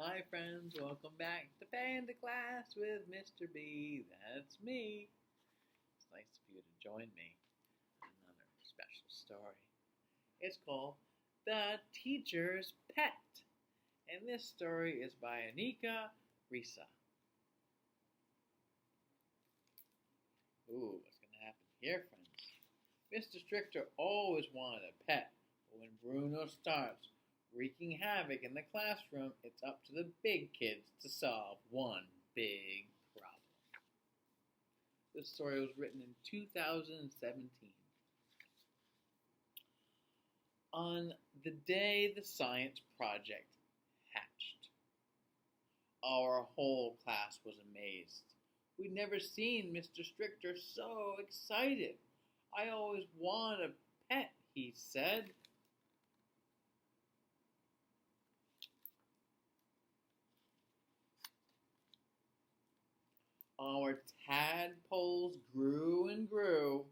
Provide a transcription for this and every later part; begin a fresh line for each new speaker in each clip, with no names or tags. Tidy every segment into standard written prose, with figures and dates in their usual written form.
Hi friends, welcome back to Panda Class with Mr. B. That's me. It's nice of you to join me on another special story. It's called The Teacher's Pet. And this story is by Anica Mrose. Ooh, what's going to happen here, friends? Mr. Stricker always wanted a pet, but when Bruno starts wreaking havoc in the classroom, it's up to the big kids to solve one big problem. This story was written in 2017. On the day the science project hatched, our whole class was amazed. We'd never seen Mr. Stricker so excited. I always wanted a pet, he said. Our tadpoles grew and grew.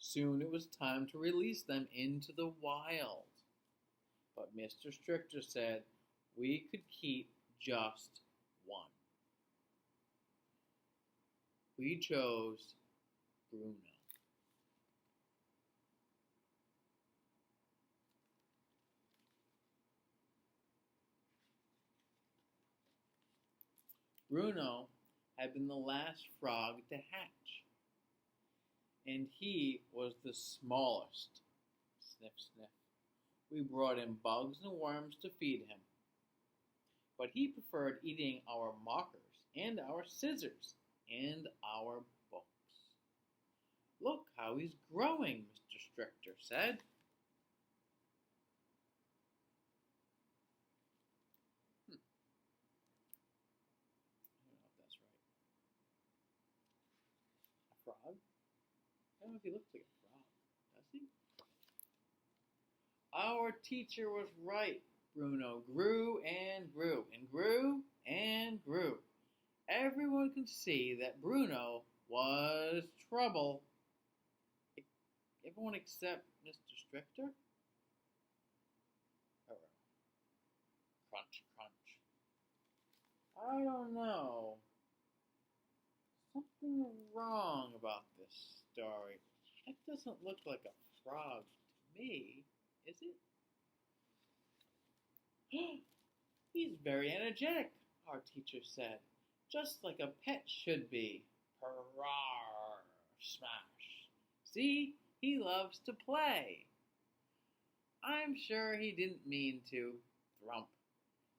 Soon it was time to release them into the wild. But Mr. Stricker said we could keep just one. We chose Bruno. Bruno had been the last frog to hatch, and he was the smallest. Sniff, sniff. We brought in bugs and worms to feed him, but he preferred eating our markers and our scissors and our books. Look how he's growing, Mr. Stricker said. Frog? I don't know if he looks like a frog. Does he? Our teacher was right. Bruno grew and grew and grew and grew. Everyone could see that Bruno was trouble. Everyone except Mr. Stricker? Crunch, crunch. I don't know. Something wrong about this story. That doesn't look like a frog to me, is it? He's very energetic, our teacher said. Just like a pet should be. Hurrah! Smash. See, he loves to play. I'm sure he didn't mean to. Thump.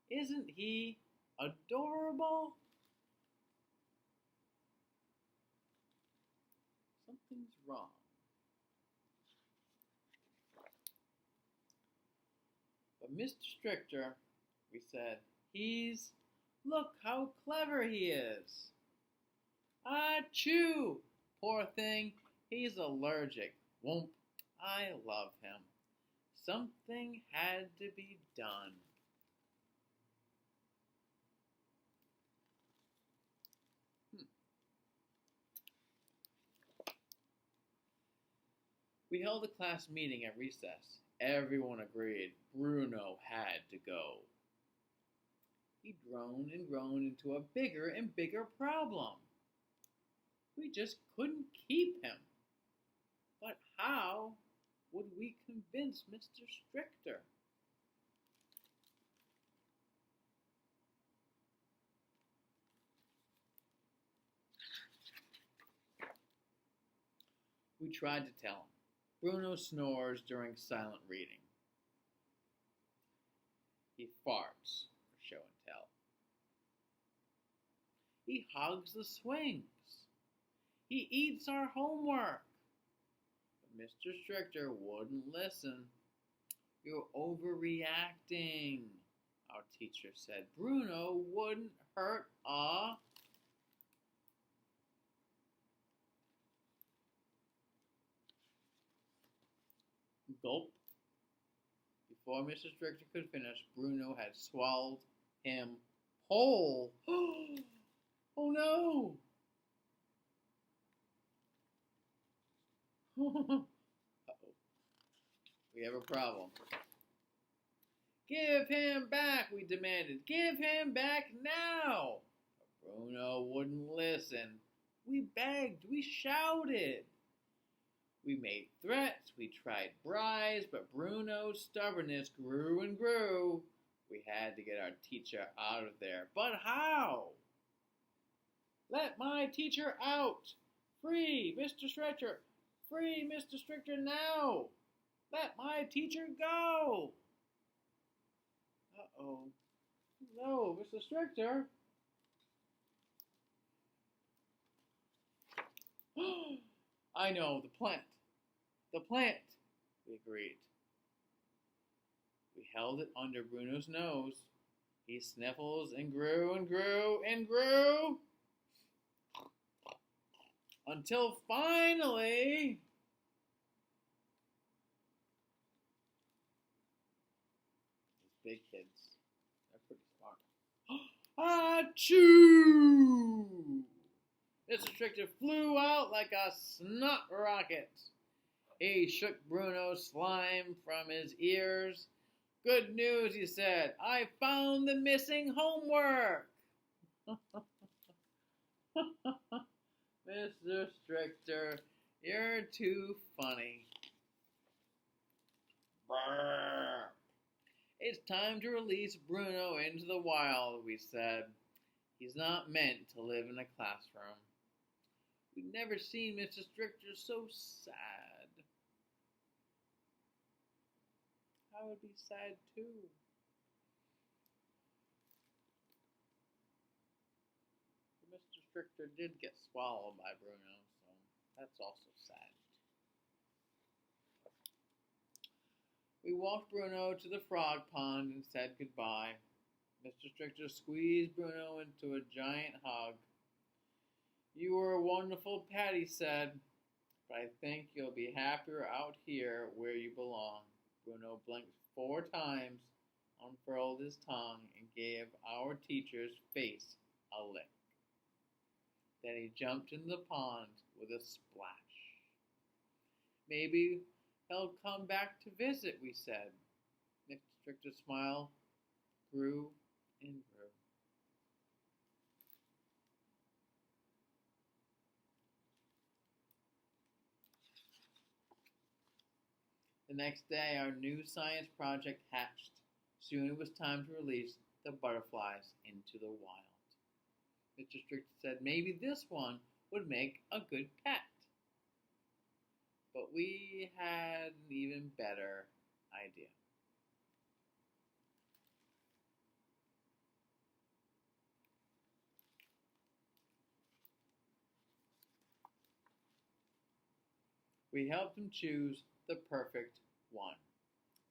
Isn't he adorable? Something's wrong. But Mr. Stricker, we said, look how clever he is. Achoo! Poor thing, he's allergic. Whoomp, I love him. Something had to be done. We held a class meeting at recess. Everyone agreed Bruno had to go. He'd grown and grown into a bigger and bigger problem. We just couldn't keep him. But how would we convince Mr. Stricker? We tried to tell him. Bruno snores during silent reading. He farts for show and tell. He hugs the swings. He eats our homework. But Mr. Stricker wouldn't listen. You're overreacting, our teacher said. Bruno wouldn't hurt a... Gulp. Before Mr. Stricker could finish, Bruno had swallowed him whole. Oh no! Uh-oh. We have a problem. Give him back, we demanded. Give him back now. But Bruno wouldn't listen. We begged, we shouted. We made threats, we tried bribes, but Bruno's stubbornness grew and grew. We had to get our teacher out of there. But how? Let my teacher out! Free Mr. Stretcher! Free Mr. Stretcher now! Let my teacher go! Uh-oh. No, Mr. Stretcher! I know, the plant. The plant, we agreed. We held it under Bruno's nose. He sniffles and grew and grew and grew. Until finally... These big kids, they're pretty smart. Achoo! Mr. Stretcher flew out like a snot rocket. He shook Bruno's slime from his ears. Good news, he said. I found the missing homework. Mr. Stretcher, you're too funny. Brr. It's time to release Bruno into the wild, we said. He's not meant to live in a classroom. We'd never seen Mr. Stretcher so sad. I would be sad too. Mr. Stretcher did get swallowed by Bruno, so that's also sad. We walked Bruno to the frog pond and said goodbye. Mr. Stretcher squeezed Bruno into a giant hug. You were a wonderful pet, he said, but I think you'll be happier out here where you belong. Bruno blinked 4 times, unfurled his tongue, and gave our teacher's face a lick. Then he jumped in the pond with a splash. Maybe he'll come back to visit, we said. Mr. Stretcher's smile grew and grew. The next day, our new science project hatched. Soon it was time to release the butterflies into the wild. Mr. Stretcher said maybe this one would make a good pet. But we had an even better idea. We helped him choose the perfect one.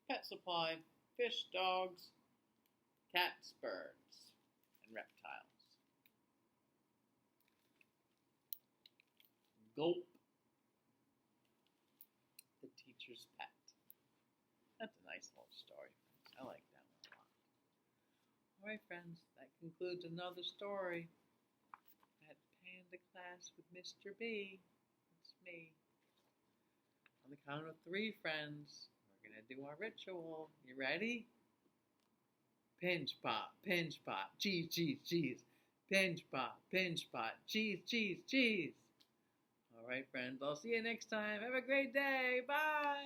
Pet supply, fish, dogs, cats, birds, and reptiles. Gulp. The teacher's pet. That's a nice little story, friends. I like that one a lot. Alright, friends, that concludes another story at Panda Class with Mr. B. That's me. On the count of 3, friends, we're going to do our ritual. You ready? Pinch pop, cheese, cheese, cheese. Pinch pop, cheese, cheese, cheese. All right, friends, I'll see you next time. Have a great day. Bye.